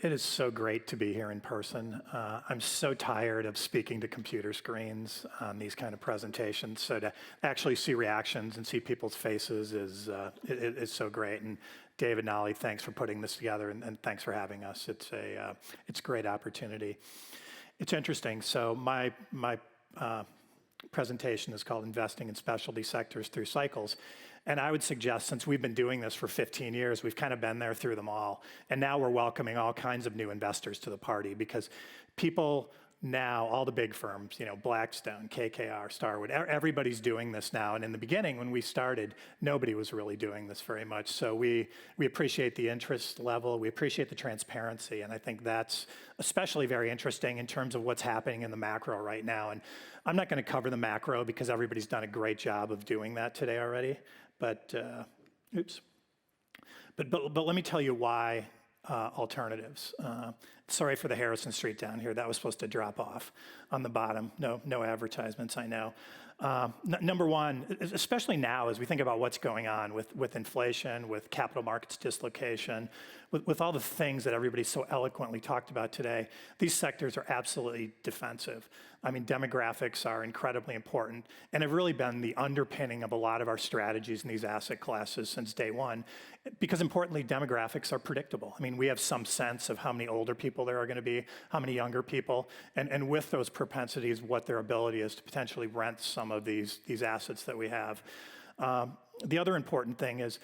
It is so great to be here in person. I'm so tired of speaking to computer screens on these kind of presentations. So to actually see reactions and see people's faces is so great. And David and Ollie, thanks for putting this together, and thanks for having us. It's a great opportunity. It's interesting. So my presentation is called Investing in Specialty Sectors Through Cycles. And I would suggest, since we've been doing this for 15 years, we've kind of been there through them all. And now we're welcoming all kinds of new investors to the party because people now, all the big firms, Blackstone, KKR, Starwood, everybody's doing this now. And in the beginning, when we started, nobody was really doing this very much. So we appreciate the interest level. We appreciate the transparency. And I think that's especially very interesting in terms of what's happening in the macro right now. And I'm not going to cover the macro because everybody's done a great job of doing that today already. But let me tell you why alternatives. Sorry for the Harrison Street down here. That was supposed to drop off on the bottom. No advertisements, I know. Number one, especially now as we think about what's going on with inflation, with capital markets dislocation, with all the things that everybody so eloquently talked about today, these sectors are absolutely defensive. I mean, demographics are incredibly important and have really been the underpinning of a lot of our strategies in these asset classes since day one, because importantly, demographics are predictable. I mean, we have some sense of how many older people there are going to be, how many younger people, and with those propensities, what their ability is to potentially rent some of these assets that we have. The other important thing is,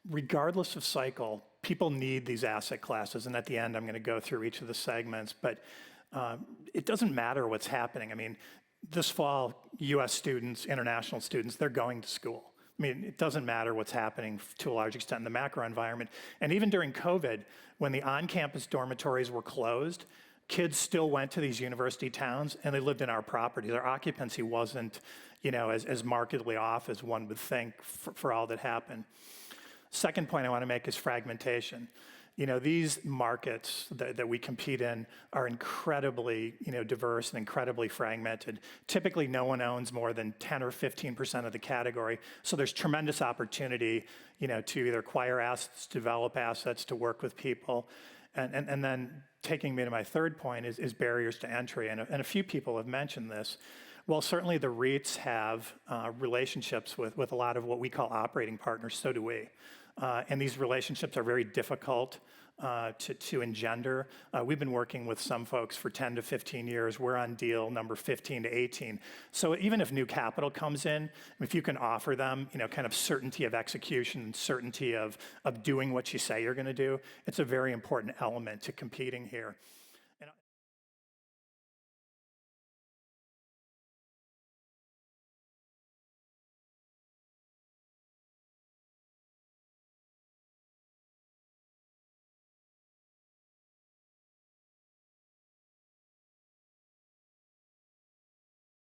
regardless of cycle, people need these asset classes, and at the end, I'm going to go through each of the segments, but it doesn't matter what's happening. I mean, this fall, US students, international students, they're going to school. I mean, it doesn't matter what's happening to a large extent in the macro environment. And even during COVID, when the on-campus dormitories were closed, kids still went to these university towns and they lived in our properties. Our occupancy wasn't, as markedly off as one would think for all that happened. Second point I want to make is fragmentation. These markets that we compete in are incredibly, diverse and incredibly fragmented. Typically, no one owns more than 10 or 15% of the category. So there's tremendous opportunity, to either acquire assets, develop assets, to work with people. And then taking me to my third point is barriers to entry. And a few people have mentioned this. Well, certainly the REITs have relationships with a lot of what we call operating partners, so do we. And these relationships are very difficult to engender. We've been working with some folks for 10 to 15 years. We're on deal number 15 to 18. So even if new capital comes in, if you can offer them, kind of certainty of execution and certainty of doing what you say you're going to do, it's a very important element to competing here.